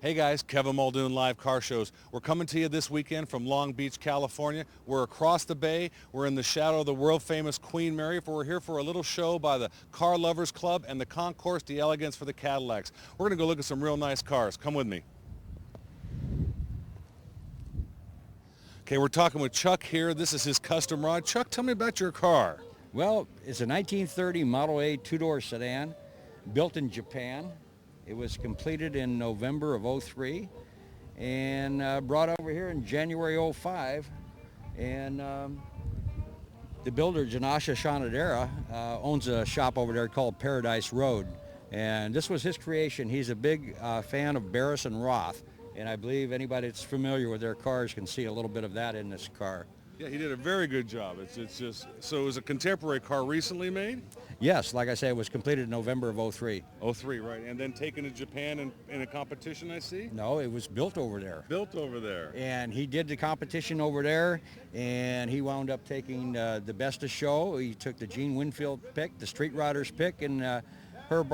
Hey guys, Kevin Muldoon, Live Car Shows. We're coming to you this weekend from Long Beach, California. We're across the bay. We're in the shadow of the world famous Queen Mary. We're here for a little show by the Car Lovers Club and the Concours d'Elegance for the Cadillacs. We're going to go look at some real nice cars. Come with me. Okay, we're talking with Chuck here. This is his custom rod. Chuck, tell me about your car. Well, it's a 1930 Model A two-door sedan built in Japan. It was completed in November of '03 and brought over here in January '05. And the builder, Janasha Shanadera, owns a shop over there called Paradise Road. And this was his creation. He's a big fan of Barris and Roth. And I believe anybody that's familiar with their cars can see a little bit of that in this car. Yeah, he did a very good job. It's just, so it was a contemporary car recently made? Yes, like I say, it was completed in November of '03. '03, right. And then taken to Japan in a competition, I see? No, it was built over there. Built over there. And he did the competition over there, and he wound up taking the best of show. He took the Gene Winfield pick, the Street Riders pick, and Herb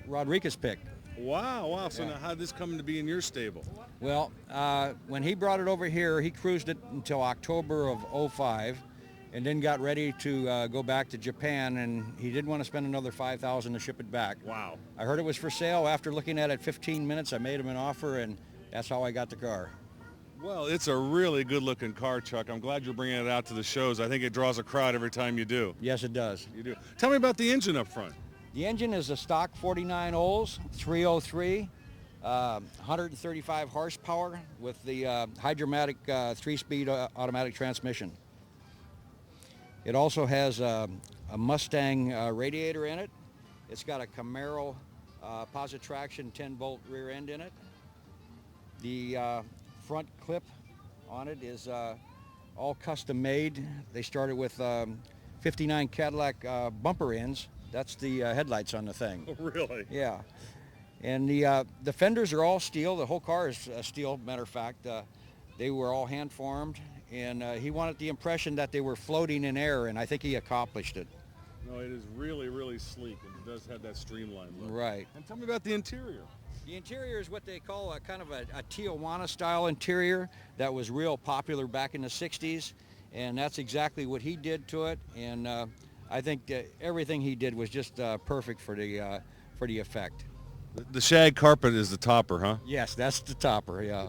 Rodriguez pick. Wow. So now how did this come to be in your stable? Well, when he brought it over here, he cruised it until October of '05, and then got ready to go back to Japan, and he didn't want to spend another $5,000 to ship it back. Wow. I heard it was for sale. After looking at it 15 minutes, I made him an offer, and that's how I got the car. Well, it's a really good-looking car, Chuck. I'm glad you're bringing it out to the shows. I think it draws a crowd every time you do. Yes, it does. You do. Tell me about the engine up front. The engine is a stock 49 Olds, 303, 135 horsepower with the Hydra-Matic 3-speed automatic transmission. It also has a Mustang radiator in it. It's got a Camaro positive traction 10-bolt rear end in it. The front clip on it is all custom made. They started with 59 Cadillac bumper ends. That's the headlights on the thing. Oh, really? Yeah. And the fenders are all steel. The whole car is steel, matter of fact. They were all hand formed, and he wanted the impression that they were floating in air, and I think he accomplished it. No, it is really sleek, and it does have that streamlined look. Right. And tell me about the interior. The interior is what they call a kind of a Tijuana style interior that was real popular back in the 60s, and that's exactly what he did to it. And I think everything he did was just perfect for the effect. The shag carpet is the topper, huh? Yes, that's the topper, yeah.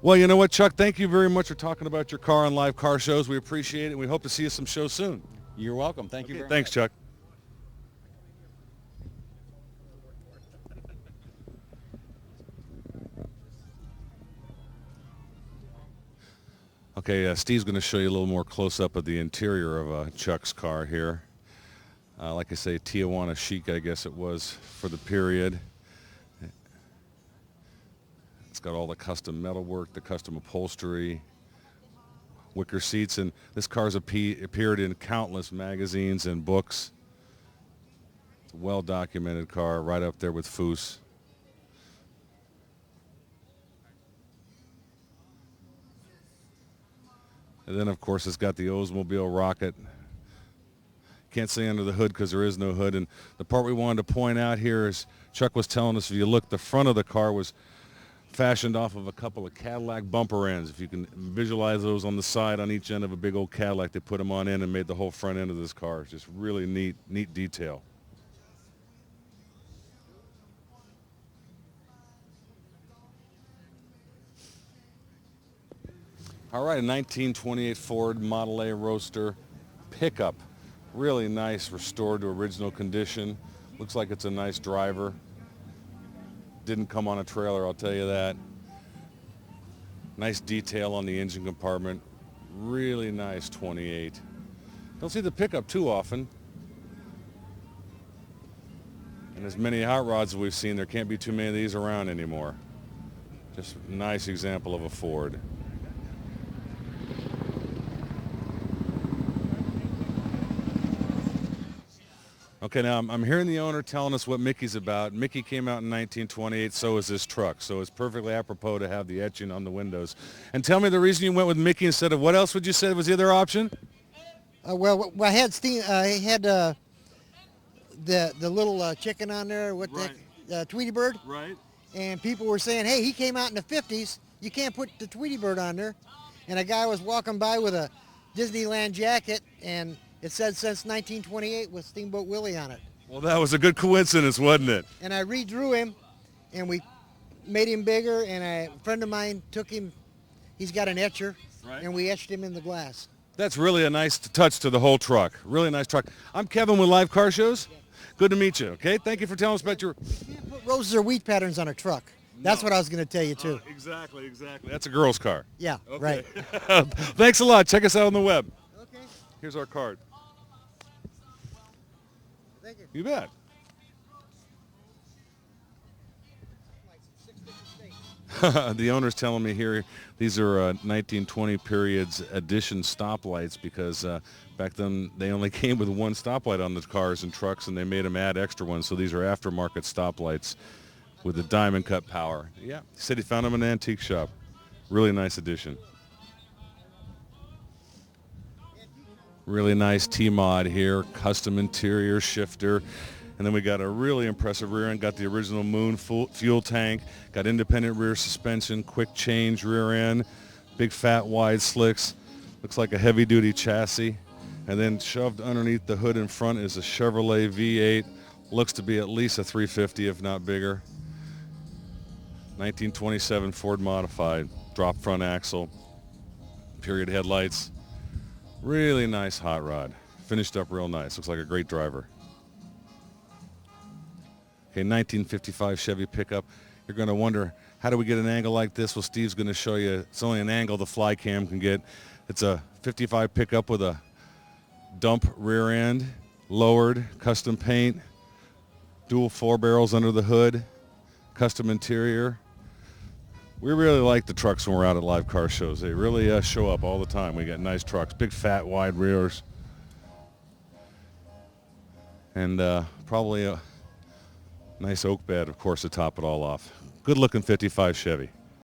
Well, you know what, Chuck? Thank you very much for talking about your car on Live Car Shows. We appreciate it, and we hope to see you some shows soon. You're welcome. Thank you very much. Thanks, Chuck. Okay, Steve's going to show you a little more close-up of the interior of Chuck's car here. Like I say, Tijuana chic, I guess it was, for the period. It's got all the custom metalwork, the custom upholstery, wicker seats, and this car's appeared in countless magazines and books. It's a well-documented car, right up there with Foose. And then, of course, it's got the Oldsmobile Rocket. Can't say under the hood because there is no hood. And the part we wanted to point out here is Chuck was telling us, if you look, the front of the car was fashioned off of a couple of Cadillac bumper ends. If you can visualize those on the side on each end of a big old Cadillac, they put them on in and made the whole front end of this car. It's just really neat detail. All right, a 1928 Ford Model A Roadster pickup. Really nice, restored to original condition. Looks like it's a nice driver. Didn't come on a trailer, I'll tell you that. Nice detail on the engine compartment. Really nice 28. Don't see the pickup too often. And as many hot rods as we've seen, there can't be too many of these around anymore. Just a nice example of a Ford. Okay, now I'm hearing the owner telling us what Mickey's about. Mickey came out in 1928, so is this truck. So it's perfectly apropos to have the etching on the windows. And tell me the reason you went with Mickey instead of, what else would you say was the other option? Well, I had the little chicken on there, what Right. the heck, Tweety Bird, Right. and people were saying, hey, he came out in the 50s. You can't put the Tweety Bird on there. And a guy was walking by with a Disneyland jacket, and it said since 1928 with Steamboat Willie on it. Well, that was a good coincidence, wasn't it? And I redrew him, and we made him bigger, and a friend of mine took him. He's got an etcher, Right. and we etched him in the glass. That's really a nice touch to the whole truck. Really nice truck. I'm Kevin with Live Car Shows. Good to meet you, okay? Thank you for telling us about your... You can't put roses or wheat patterns on a truck. That's what I was going to tell you, too. Exactly. That's a girl's car. Yeah, Okay. right. Thanks a lot. Check us out on the web. Okay. Here's our card. Thank you. You bet. The owner's telling me here these are 1920 periods edition stoplights because back then they only came with one stoplight on the cars and trucks, and they made them add extra ones. So these are aftermarket stoplights with the diamond cut power. Yeah, he said he found them in an antique shop. Really nice addition. Really nice T-Mod here, custom interior shifter. And then we got a really impressive rear end, got the original Moon fuel tank, got independent rear suspension, quick change rear end, big fat wide slicks, looks like a heavy duty chassis. And then shoved underneath the hood in front is a Chevrolet V8, looks to be at least a 350 if not bigger. 1927 Ford modified, drop front axle, period headlights. Really nice hot rod, finished up real nice, looks like a great driver. Okay, 1955 Chevy pickup. You're going to wonder, how do we get an angle like this? Well, Steve's going to show you. It's only an angle the fly cam can get. It's a 55 pickup with a dump rear end, lowered, custom paint, dual 4 barrels under the hood, custom interior. We really like the trucks when we're out at Live Car Shows. They really show up all the time. We got nice trucks, big fat wide rears, and probably a nice oak bed, of course, to top it all off. Good looking 55 Chevy.